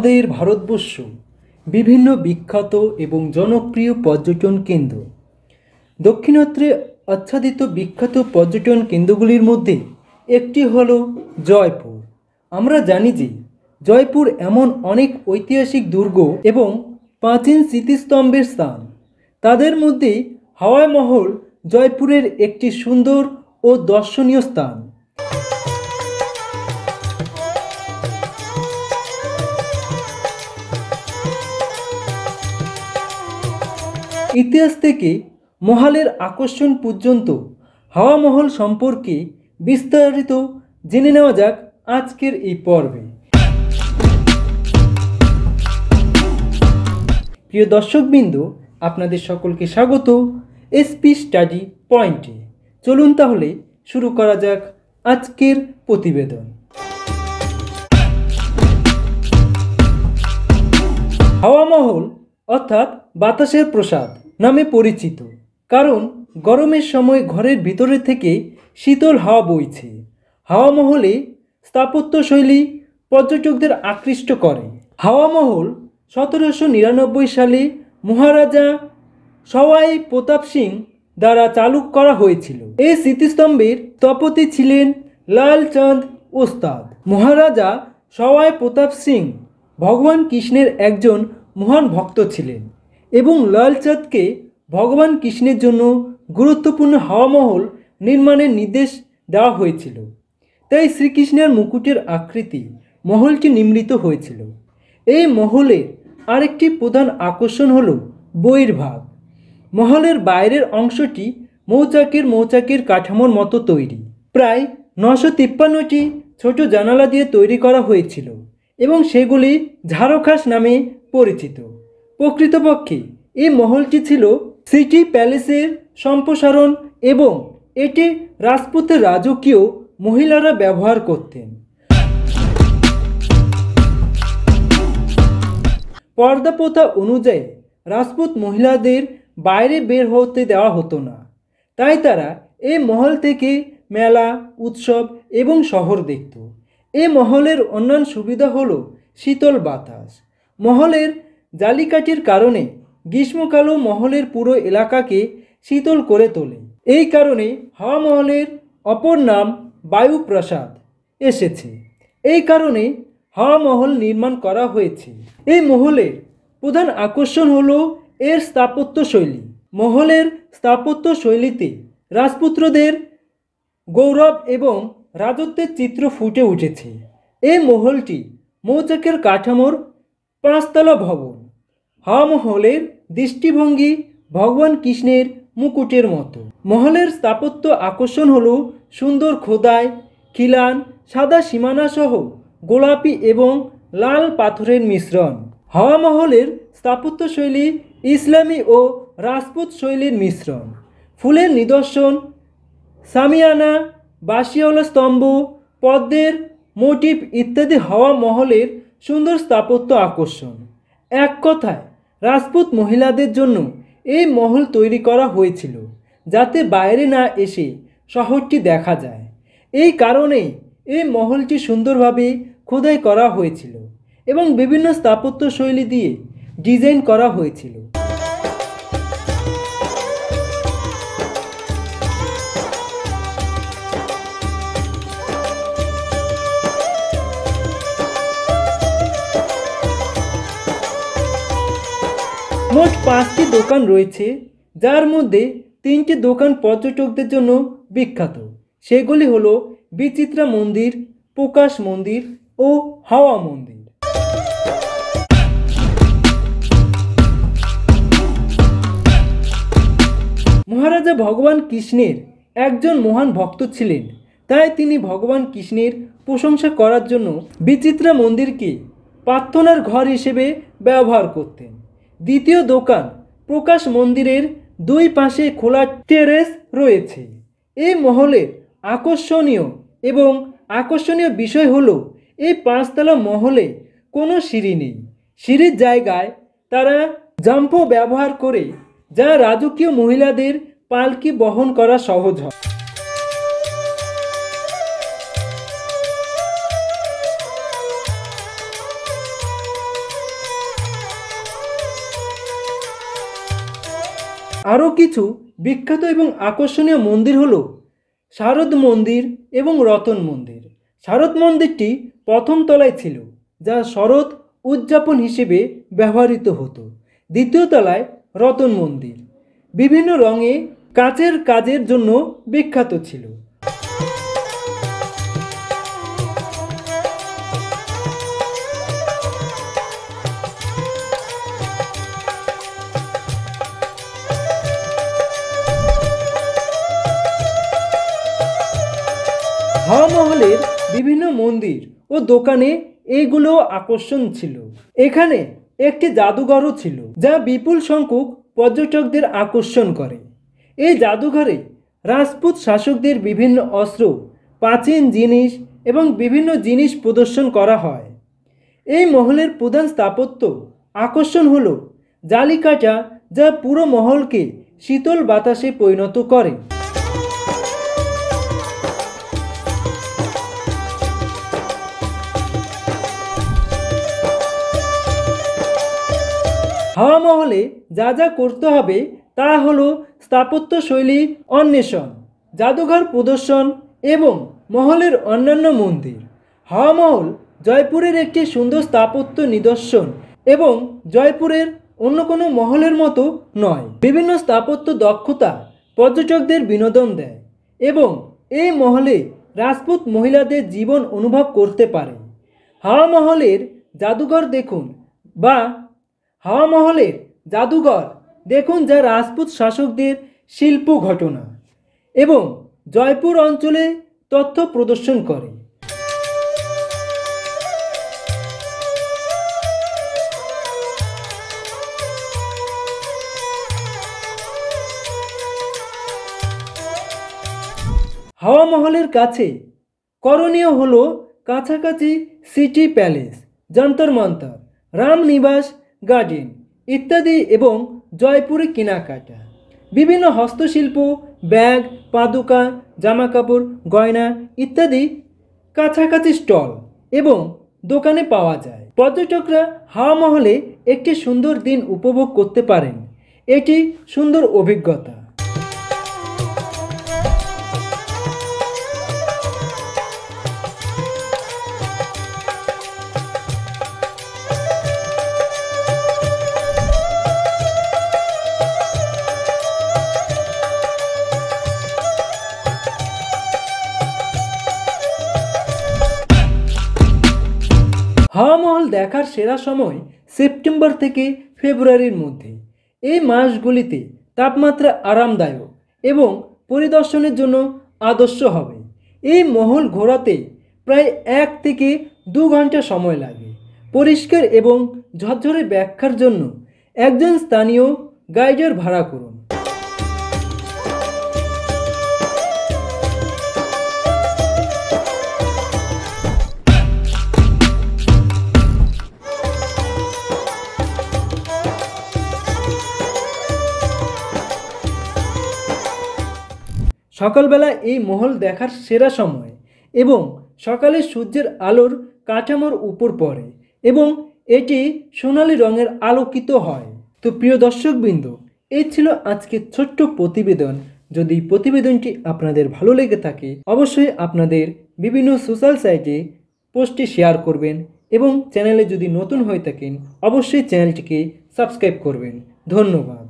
আমাদের ভারতবর্ষ বিভিন্ন বিখ্যাত এবং জনপ্রিয় পর্যটন কেন্দ্র। দক্ষিণাত্রে আচ্ছাদিত বিখ্যাত পর্যটন কেন্দ্রগুলির মধ্যে একটি হল জয়পুর। আমরা জানি যে জয়পুর এমন অনেক ঐতিহাসিক দুর্গ এবং প্রাচীন স্মৃতিস্তম্ভের স্থান। তাদের মধ্যে হাওয়া মহল জয়পুরের একটি সুন্দর ও দর্শনীয় স্থান। ইতিহাস থেকে মহলের আকর্ষণ পর্যন্ত হাওয়া মহল সম্পর্কে বিস্তারিত জেনে নেওয়া যাক আজকের এই পর্বে। প্রিয় দর্শকবৃন্দ, আপনাদের সকলকে স্বাগত এসপি স্টাডি পয়েন্টে। চলুন তাহলে শুরু করা যাক আজকের প্রতিবেদন। হাওয়া মহল অর্থাৎ বাতাসের প্রাসাদ নামে পরিচিত, কারণ গরমের সময় ঘরের ভিতরে থেকে শীতল হাওয়া বইছে। হাওয়া মহলে স্থাপত্যশৈলী পর্যটকদের আকৃষ্ট করে। হাওয়া মহল 1799 সালে মহারাজা সওয়াই প্রতাপ সিং দ্বারা চালু করা হয়েছিল। এই স্মৃতিস্তম্ভের স্থপতি ছিলেন লালচাঁদ ওস্তাদ। মহারাজা সওয়াই প্রতাপ সিং ভগবান কৃষ্ণের একজন মহান ভক্ত ছিলেন এবং লালচাঁদকে ভগবান কৃষ্ণের জন্য গুরুত্বপূর্ণ হাওয়া মহল নির্মাণের নির্দেশ দেওয়া হয়েছিল। তাই শ্রীকৃষ্ণের মুকুটের আকৃতি মহলটি নির্মিত হয়েছিল। এই মহলের আরেকটি প্রধান আকর্ষণ হল বহির্ভাগ। মহলের বাইরের অংশটি মৌচাকের কাঠামোর মতো তৈরি। প্রায় 953টি ছোট জানালা দিয়ে তৈরি করা হয়েছিল এবং সেগুলি ঝাড়খাস নামে পরিচিত। প্রকৃতপক্ষে এই মহলটি ছিল সিটি প্যালেসের সম্প্রসারণ এবং এটি রাজপুতের রাজকীয় মহিলারা ব্যবহার করতেন। পর্দা প্রথা অনুযায়ী রাজপুত মহিলাদের বাইরে বের হতে দেওয়া হতো না, তাই তারা এই মহল থেকে মেলা, উৎসব এবং শহর দেখত। এই মহলের অন্যান্য সুবিধা হলো শীতল বাতাস। মহলের জালিকাঠির কারণে গ্রীষ্মকালেও মহলের পুরো এলাকাকে শীতল করে তোলে। এই কারণে হাওয়া মহলের অপর নাম বায়ু প্রাসাদ এসেছে। এই কারণে হাওয়া মহল নির্মাণ করা হয়েছে। এই মহলের প্রধান আকর্ষণ হলো এর স্থাপত্যশৈলী। মহলের স্থাপত্যশৈলীতে রাজপুত্রদের গৌরব এবং রাজত্বের চিত্র ফুটে উঠেছে। এই মহলটি মৌচাকের কাঠামোর 5তলা ভবন। হাওয়া মহলের দৃষ্টিভঙ্গি ভগবান কৃষ্ণের মুকুটের মতো। মহলের স্থাপত্য আকর্ষণ হল সুন্দর খোদাই, খিলান, সাদা সীমানা সহ গোলাপি এবং লাল পাথরের মিশ্রণ। হাওয়া মহলের স্থাপত্যশৈলী ইসলামী ও রাজপুত শৈলীর মিশ্রণ। ফুলের নিদর্শন, সামিয়ানা, বাঁশিওয়ালা স্তম্ভ, পদ্মের মোটিভ ইত্যাদি হাওয়া মহলের সুন্দর স্থাপত্য আকর্ষণ। এক কথায় রাজপুত মহিলাদের জন্য এই মহল তৈরি করা হয়েছিল, যাতে বাইরে না এসে শহরটি দেখা যায়। এই কারণেই এই মহলটি সুন্দরভাবে খোদাই করা হয়েছিল এবং বিভিন্ন স্থাপত্য শৈলী দিয়ে ডিজাইন করা হয়েছিল। মোট 5টি দোকান রয়েছে, যার মধ্যে 3টি দোকান পর্যটকদের জন্য বিখ্যাত। সেগুলি হলো বিচিত্রা মন্দির, প্রকাশ মন্দির ও হাওয়া মন্দির। মহারাজা ভগবান কৃষ্ণের একজন মহান ভক্ত ছিলেন, তাই তিনি ভগবান কৃষ্ণের প্রশংসা করার জন্য বিচিত্রা মন্দিরকে প্রার্থনার ঘর হিসেবে ব্যবহার করতেন। দ্বিতীয় দোকান প্রকাশ মন্দিরের 2 পাশে খোলা টেরেস রয়েছে। এই মহলের আকর্ষণীয় বিষয় হলো এই 5তলা মহলে কোনো সিঁড়ি নেই। সিঁড়ির জায়গায় তারা জাম্পও ব্যবহার করে, যা রাজকীয় মহিলাদের পালকি বহন করা সহজ হয়। আরও কিছু বিখ্যাত এবং আকর্ষণীয় মন্দির হলো শারদ মন্দির এবং রতন মন্দির। শারদ মন্দিরটি প্রথম তলায় ছিল, যা শরৎ উদযাপন হিসেবে ব্যবহৃত হতো। দ্বিতীয় তলায় রতন মন্দির বিভিন্ন রঙে কাচের কাজের জন্য বিখ্যাত ছিল। হাওয়া মহলের বিভিন্ন মন্দির ও দোকানে এইগুলো আকর্ষণ ছিল। এখানে একটি জাদুঘরও ছিল, যা বিপুল সংখ্যক পর্যটকদের আকর্ষণ করে। এই জাদুঘরে রাজপুত শাসকদের বিভিন্ন অস্ত্র, প্রাচীন জিনিস এবং বিভিন্ন জিনিস প্রদর্শন করা হয়। এই মহলের প্রধান স্থাপত্য আকর্ষণ হল জালিকাটা, যা পুরো মহলকে শীতল বাতাসে পরিণত করে। হাওয়া মহলে যা যা করতে হবে তা হলো স্থাপত্যশৈলী অন্বেষণ, জাদুঘর প্রদর্শন এবং মহলের অন্যান্য মন্দির। হাওয়া মহল জয়পুরের একটি সুন্দর স্থাপত্য নিদর্শন এবং জয়পুরের অন্য কোনো মহলের মতো নয়। বিভিন্ন স্থাপত্য দক্ষতা পর্যটকদের বিনোদন দেয় এবং এই মহলে রাজপুত মহিলাদের জীবন অনুভব করতে পারে। হাওয়া মহলের জাদুঘর দেখুন হাওয়া মহলের জাদুঘর দেখুন, যা রাজপুত শাসকদের শিল্প ঘটনা এবং জয়পুর অঞ্চলে তথ্য প্রদর্শন করে। হাওয়া মহলের কাছে করণীয় হলো কাছাকাছি city palace, Jantar Mantar, Ramnibas garden ইত্যাদি এবং জয়পুরে কেনাকাটা, বিভিন্ন হস্তশিল্প, ব্যাগ, পাদুকা, জামাকাপড়, গয়না ইত্যাদি কাছাকাছি স্টল এবং দোকানে পাওয়া যায়। পর্যটকরা হাওয়া মহলে একটি সুন্দর দিন উপভোগ করতে পারেন। এটি সুন্দর অভিজ্ঞতা। হাওয়া মহল দেখার সেরা সময় সেপ্টেম্বর থেকে ফেব্রুয়ারির মধ্যে। এই মাসগুলিতে তাপমাত্রা আরামদায়ক এবং পরিদর্শনের জন্য আদর্শ হবে। এই মহল ঘোরাতে প্রায় 1 থেকে 2 ঘন্টা সময় লাগে। পরিষ্কার এবং ঝরঝরে ব্যাখ্যার জন্য একজন স্থানীয় গাইডের ভাড়া করুন। সকালবেলা এই মহল দেখার সেরা সময় এবং সকালে সূর্যের আলোর কাঠামোর উপর পড়ে এবং এটি সোনালী রঙের আলোকিত হয়। তো প্রিয় দর্শকবৃন্দ, এই ছিল আজকের ছোট্ট প্রতিবেদন। যদি প্রতিবেদনটি আপনাদের ভালো লেগে থাকে অবশ্যই আপনাদের বিভিন্ন সোশ্যাল সাইটে পোস্টটি শেয়ার করবেন এবং চ্যানেলে যদি নতুন হয়ে থাকেন অবশ্যই চ্যানেলটিকে সাবস্ক্রাইব করবেন। ধন্যবাদ।